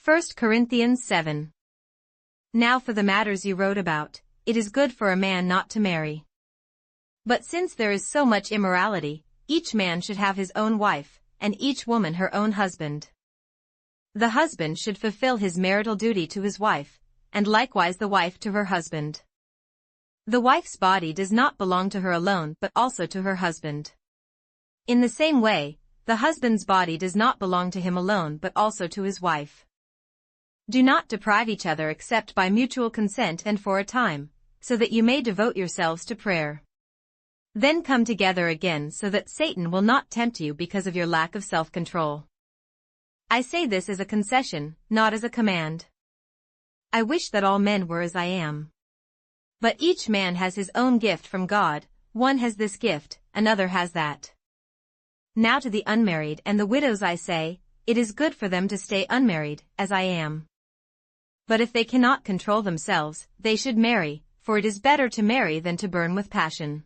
1Corinthians7. Now for the matters you wrote about, it is good for a man not to marry. But since there is so much immorality, each man should have his own wife, and each woman her own husband. The husband should fulfill his marital duty to his wife, and likewise the wife to her husband. The wife's body does not belong to her alone but also to her husband. In the same way, the husband's body does not belong to him alone but also to his wife. Do not deprive each other except by mutual consent and for a time, so that you may devote yourselves to prayer. Then come together again so that Satan will not tempt you because of your lack of self-control. I say this as a concession, not as a command. I wish that all men were as I am. But each man has his own gift from God, one has this gift, another has that. Now to the unmarried and the widows I say, it is good for them to stay unmarried, as I am. But if they cannot control themselves, they should marry, for it is better to marry than to burn with passion.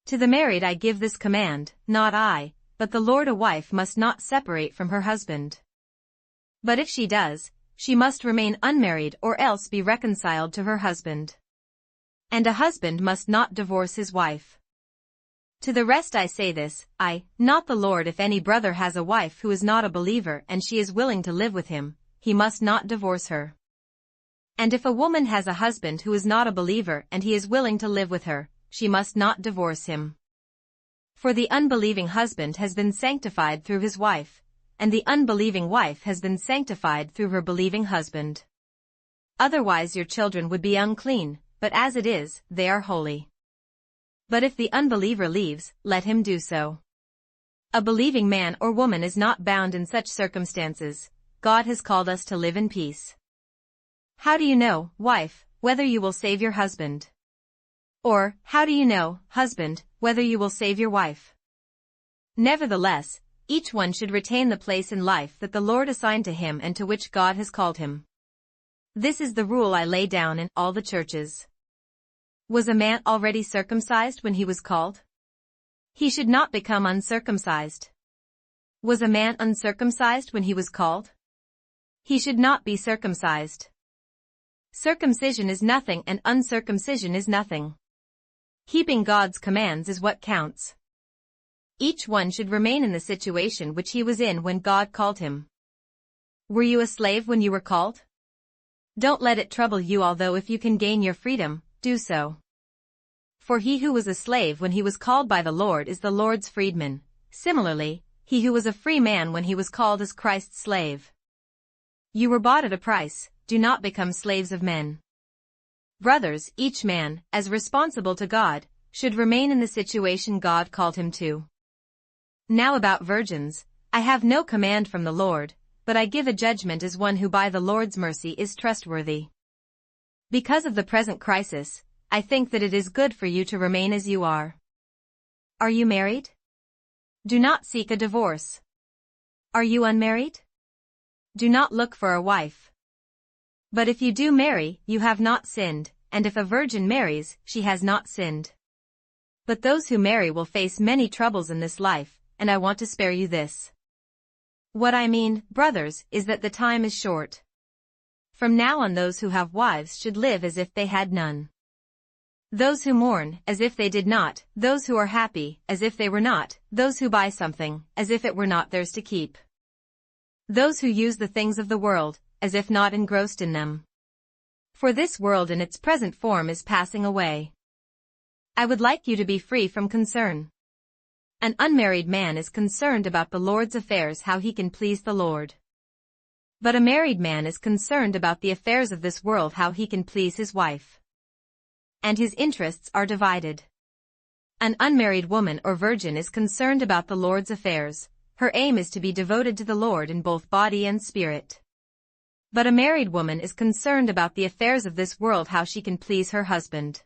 To the married I give this command, not I, but the Lord: a wife must not separate from her husband. But if she does, she must remain unmarried or else be reconciled to her husband. And a husband must not divorce his wife. To the rest I say this, I, not the Lord: if any brother has a wife who is not a believer and she is willing to live with him, he must not divorce her. And if a woman has a husband who is not a believer and he is willing to live with her, she must not divorce him. For the unbelieving husband has been sanctified through his wife, and the unbelieving wife has been sanctified through her believing husband. Otherwise your children would be unclean, but as it is, they are holy. But if the unbeliever leaves, let him do so. A believing man or woman is not bound in such circumstances. God has called us to live in peace. How do you know, wife, whether you will save your husband? Or, how do you know, husband, whether you will save your wife? Nevertheless, each one should retain the place in life that the Lord assigned to him and to which God has called him. This is the rule I lay down in all the churches. Was a man already circumcised when he was called? He should not become uncircumcised. Was a man uncircumcised when he was called? He should not be circumcised. Circumcision is nothing and uncircumcision is nothing. Keeping God's commands is what counts. Each one should remain in the situation which he was in when God called him. Were you a slave when you were called? Don't let it trouble you, although if you can gain your freedom, do so. For he who was a slave when he was called by the Lord is the Lord's freedman. Similarly, he who was a free man when he was called is Christ's slave. You were bought at a price, do not become slaves of men. Brothers, each man, as responsible to God, should remain in the situation God called him to. Now about virgins, I have no command from the Lord, but I give a judgment as one who by the Lord's mercy is trustworthy. Because of the present crisis, I think that it is good for you to remain as you are. Are you married? Do not seek a divorce. Are you unmarried? Do not look for a wife. But if you do marry, you have not sinned, and if a virgin marries, she has not sinned. But those who marry will face many troubles in this life, and I want to spare you this. What I mean, brothers, is that the time is short. From now on those who have wives should live as if they had none. Those who mourn, as if they did not, those who are happy, as if they were not, those who buy something, as if it were not theirs to keep. Those who use the things of the world, as if not engrossed in them. For this world in its present form is passing away. I would like you to be free from concern. An unmarried man is concerned about the Lord's affairs, how he can please the Lord. But a married man is concerned about the affairs of this world, how he can please his wife. And his interests are divided. An unmarried woman or virgin is concerned about the Lord's affairs. Her aim is to be devoted to the Lord in both body and spirit. But a married woman is concerned about the affairs of this world, how she can please her husband.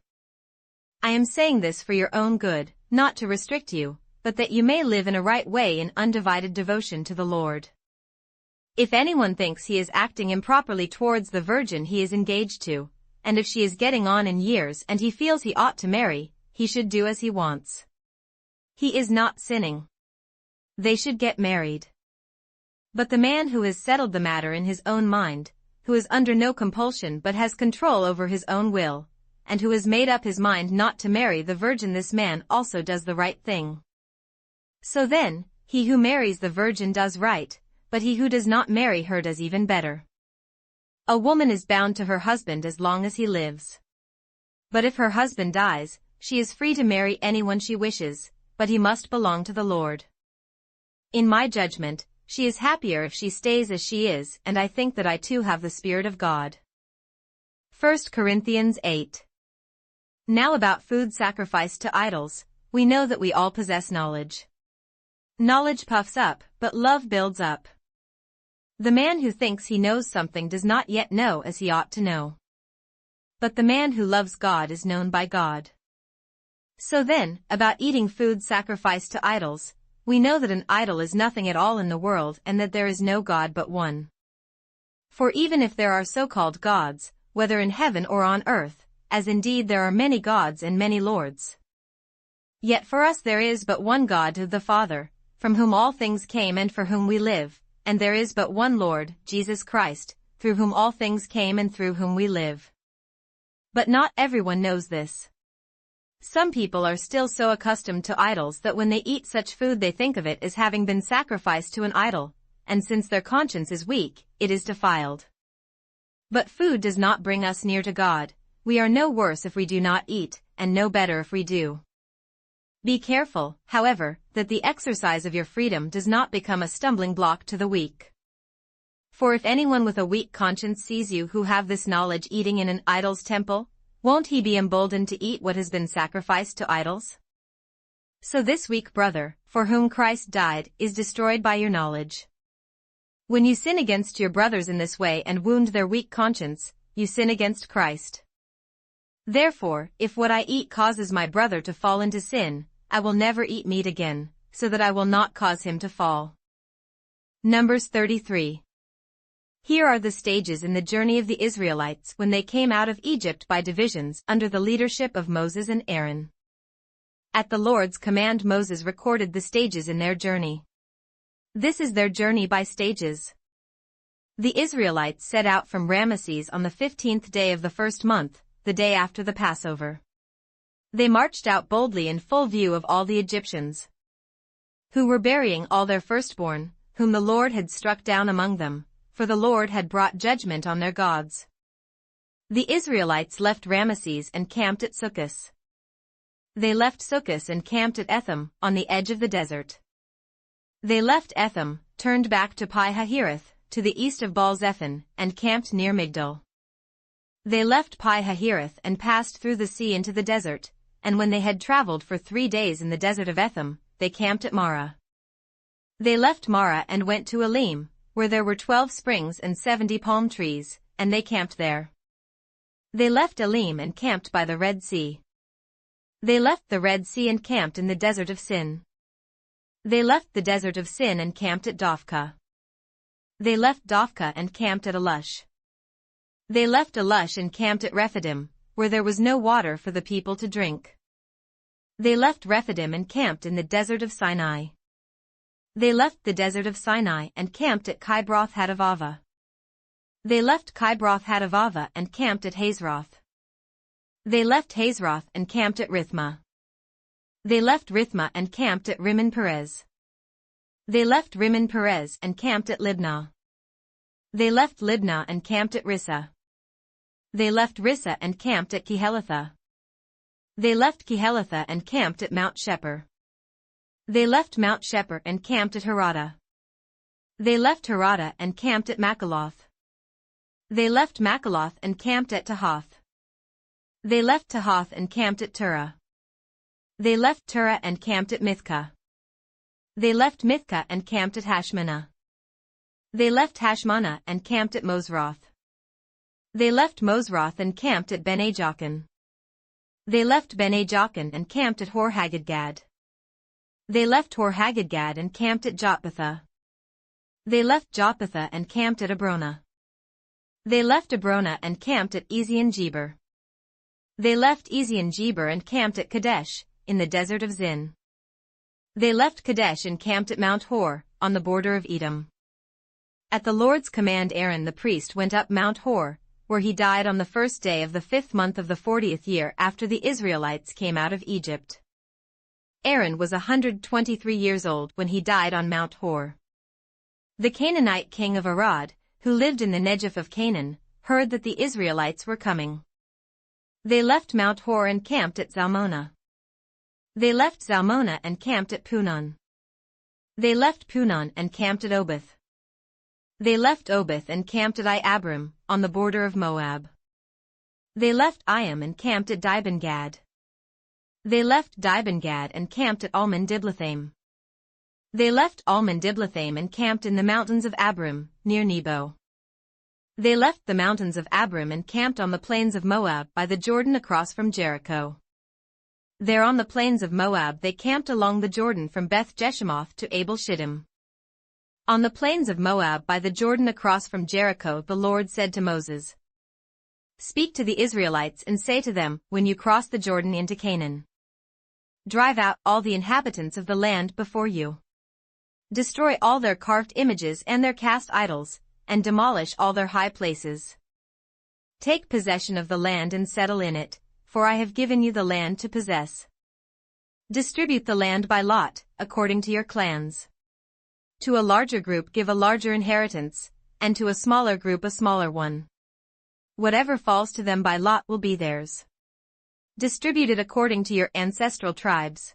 I am saying this for your own good, not to restrict you, but that you may live in a right way in undivided devotion to the Lord. If anyone thinks he is acting improperly towards the virgin he is engaged to, and if she is getting on in years and he feels he ought to marry, he should do as he wants. He is not sinning. They should get married. But the man who has settled the matter in his own mind, who is under no compulsion but has control over his own will, and who has made up his mind not to marry the virgin, this man also does the right thing. So then, he who marries the virgin does right, but he who does not marry her does even better. A woman is bound to her husband as long as he lives. But if her husband dies, she is free to marry anyone she wishes, but he must belong to the Lord. In my judgment, she is happier if she stays as she is, and I think that I too have the Spirit of God. 1Corinthians8. Now about food sacrificed to idols, we know that we all possess knowledge. Knowledge puffs up, but love builds up. The man who thinks he knows something does not yet know as he ought to know. But the man who loves God is known by God. So then, about eating food sacrificed to idols, we know that an idol is nothing at all in the world and that there is no God but one. For even if there are so-called gods, whether in heaven or on earth, as indeed there are many gods and many lords, yet for us there is but one God, the Father, from whom all things came and for whom we live, and there is but one Lord, Jesus Christ, through whom all things came and through whom we live. But not everyone knows this. Some people are still so accustomed to idols that when they eat such food they think of it as having been sacrificed to an idol, and since their conscience is weak, it is defiled. But food does not bring us near to God. We are no worse if we do not eat, and no better if we do. Be careful, however, that the exercise of your freedom does not become a stumbling block to the weak. For if anyone with a weak conscience sees you who have this knowledge eating in an idol's temple, won't he be emboldened to eat what has been sacrificed to idols? So this weak brother, for whom Christ died, is destroyed by your knowledge. When you sin against your brothers in this way and wound their weak conscience, you sin against Christ. Therefore, if what I eat causes my brother to fall into sin, I will never eat meat again, so that I will not cause him to fall. Numbers 33. Here are the stages in the journey of the Israelites when they came out of Egypt by divisions under the leadership of Moses and Aaron. At the Lord's command, Moses recorded the stages in their journey. This is their journey by stages. The Israelites set out from Ramesses on the 15th day of the first month, the day after the Passover. They marched out boldly in full view of all the Egyptians, who were burying all their firstborn, whom the Lord had struck down among them, for the Lord had brought judgment on their gods. The Israelites left Ramesses and camped at Sukkos. They left Sukkos and camped at Etham, on the edge of the desert. They left Etham, turned back to Pi-Hahiroth, to the east of Baal-Zephon, and camped near Migdol. They left Pi-Hahiroth and passed through the sea into the desert, and when they had traveled for 3 days in the desert of Etham, they camped at Marah. They left Marah and went to Elim, where there were 12 springs and 70 palm trees, and they camped there. They left Elim and camped by the Red Sea. They left the Red Sea and camped in the desert of Sin. They left the desert of Sin and camped at Dophkah. They left Dophkah and camped at Alush. They left Alush and camped at Rephidim, where there was no water for the people to drink. They left Rephidim and camped in the desert of Sinai. They left the desert of Sinai and camped at Kibroth-Hattaavah. They left Kibroth-Hattaavah and camped at Hazeroth. They left Hazeroth and camped at Rithmah. They left Rithmah and camped at Rimmon Perez. They left Rimmon Perez and camped at Libnah. They left Libnah and camped at Rissah. They left Rissah and camped at Kehelatha. They left Kehelatha and camped at Mount Shepher. They left Mount Shepher and camped at Harada. They left Harada and camped at Makaloth. They left Makaloth and camped at Tahath. They left Tahath and camped at Turah. They left Turah and camped at Mithkah. They left Mithkah and camped at Hashmanah. They left Hashmanah and camped at Mosroth. They left Mosroth and camped at Bene-Jaakan. They left Bene-Jaakan and camped at Hor-Haggidgad. They left Hor-Haggidgad and camped at Jotbathah. They left Jotbathah and camped at Abrona. They left Abrona and camped at Ezion-Geber. They left Ezion-Geber and camped at Kadesh, in the desert of Zin. They left Kadesh and camped at Mount Hor, on the border of Edom. At the Lord's command Aaron the priest went up Mount Hor, where he died on the first day of the 5th month of the 40th year after the Israelites came out of Egypt. Aaron was 123 years old when he died on Mount Hor. The Canaanite king of Arad, who lived in the Negev of Canaan, heard that the Israelites were coming. They left Mount Hor and camped at Zalmonah. They left Zalmonah and camped at Punon. They left Punon and camped at Oboth. They left Oboth and camped at Iabrim, on the border of Moab. They left Iam and camped at Dibon-Gad. They left Dibon-Gad and camped at Almon-Diblathaim. They left Almon-Diblathaim and camped in the mountains of Abrim, near Nebo. They left the mountains of Abrim and camped on the plains of Moab by the Jordan across from Jericho. There on the plains of Moab they camped along the Jordan from Beth-Jeshimoth to Abel-Shittim. On the plains of Moab by the Jordan across from Jericho the Lord said to Moses, "Speak to the Israelites and say to them, when you cross the Jordan into Canaan, drive out all the inhabitants of the land before you. Destroy all their carved images and their cast idols, and demolish all their high places. Take possession of the land and settle in it, for I have given you the land to possess. Distribute the land by lot, according to your clans. To a larger group give a larger inheritance, and to a smaller group a smaller one. Whatever falls to them by lot will be theirs. Distribute it according to your ancestral tribes.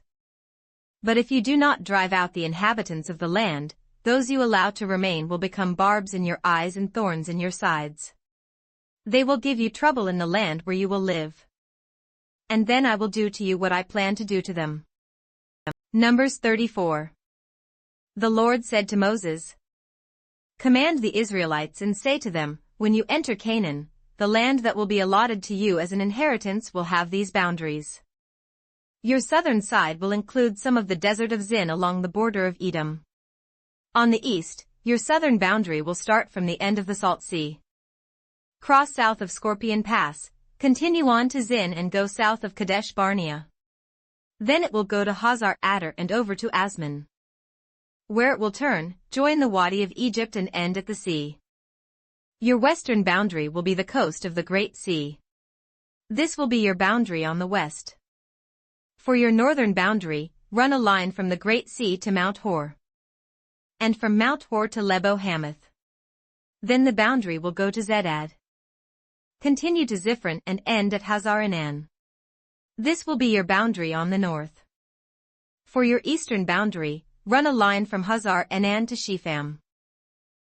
But if you do not drive out the inhabitants of the land, those you allow to remain will become barbs in your eyes and thorns in your sides. They will give you trouble in the land where you will live. And then I will do to you what I plan to do to them." Numbers 34. The Lord said to Moses, "Command the Israelites and say to them, when you enter Canaan, the land that will be allotted to you as an inheritance will have these boundaries. Your southern side will include some of the desert of Zin along the border of Edom. On the east, your southern boundary will start from the end of the Salt Sea. Cross south of Scorpion Pass, continue on to Zin and go south of Kadesh Barnea. Then it will go to Hazar Adar and over to Asman. Where it will turn, join the Wadi of Egypt and end at the sea. Your western boundary will be the coast of the Great Sea. This will be your boundary on the west. For your northern boundary, run a line from the Great Sea to Mount Hor. And from Mount Hor to Lebo Hamath. Then the boundary will go to Zedad. Continue to Ziphron and end at Hazar Enan. This will be your boundary on the north. For your eastern boundary, run a line from Hazar Enan to Shepham.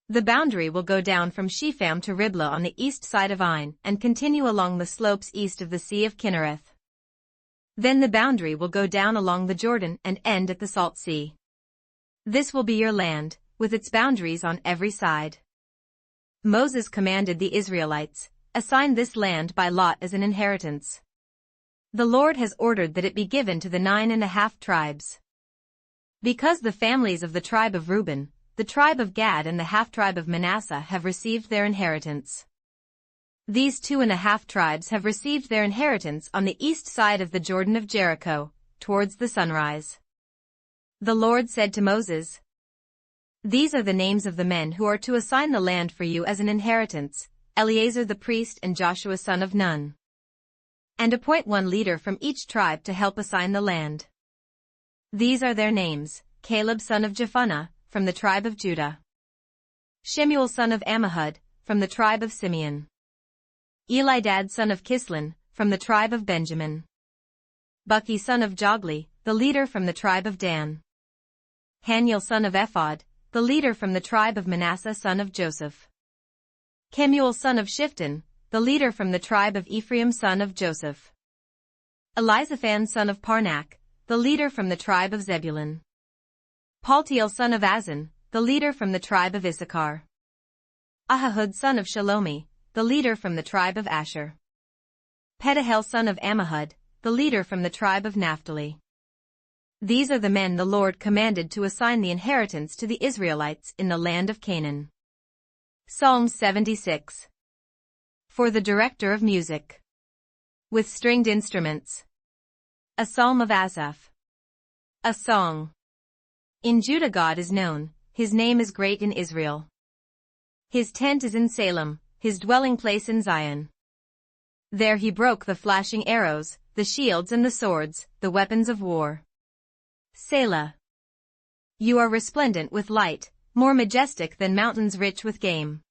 The boundary will go down from Shepham to Riblah on the east side of Ain and continue along the slopes east of the Sea of Kinnereth. Then the boundary will go down along the Jordan and end at the Salt Sea. This will be your land, with its boundaries on every side." Moses commanded the Israelites, "Assign this land by lot as an inheritance. The Lord has ordered that it be given to the 9½ tribes. Because the families of the tribe of Reuben, the tribe of Gad and the half-tribe of Manasseh have received their inheritance. These 2½ tribes have received their inheritance on the east side of the Jordan of Jericho, towards the sunrise." The Lord said to Moses, "These are the names of the men who are to assign the land for you as an inheritance, Eleazar the priest and Joshua son of Nun. And appoint one leader from each tribe to help assign the land. These are their names: Caleb son of Jephunneh, from the tribe of Judah. Shemuel son of Ammihud, from the tribe of Simeon. Elidad son of Kislon, from the tribe of Benjamin. Buki son of Jogli, the leader from the tribe of Dan. Haniel son of Ephod, the leader from the tribe of Manasseh son of Joseph. Kemuel son of Shifton, the leader from the tribe of Ephraim son of Joseph. Elizaphan son of Parnak, the leader from the tribe of Zebulun. Paltiel son of Azan, the leader from the tribe of Issachar. Ahihud son of Shalomi, the leader from the tribe of Asher. Pedahel son of Ammihud, the leader from the tribe of Naphtali. These are the men the Lord commanded to assign the inheritance to the Israelites in the land of Canaan. Psalms 76. For the director of music. With stringed instruments. A psalm of Asaph. A song. In Judah God is known, his name is great in Israel. His tent is in Salem, his dwelling place in Zion. There he broke the flashing arrows, the shields and the swords, the weapons of war. Selah. You are resplendent with light, more majestic than mountains rich with game.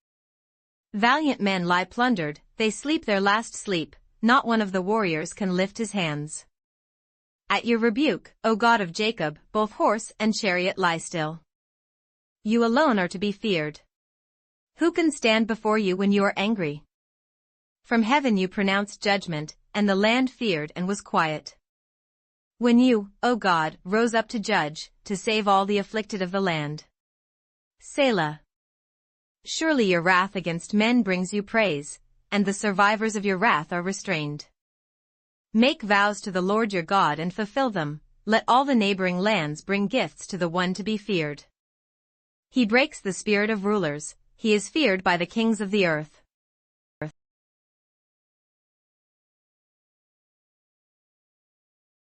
Valiant men lie plundered, they sleep their last sleep, not one of the warriors can lift his hands. At your rebuke, O God of Jacob, both horse and chariot lie still. You alone are to be feared. Who can stand before you when you are angry? From heaven you pronounced judgment, and the land feared and was quiet. When you, O God, rose up to judge, to save all the afflicted of the land. Selah. Surely your wrath against men brings you praise, and the survivors of your wrath are restrained. Make vows to the Lord your God and fulfill them, let all the neighboring lands bring gifts to the one to be feared. He breaks the spirit of rulers, he is feared by the kings of the earth.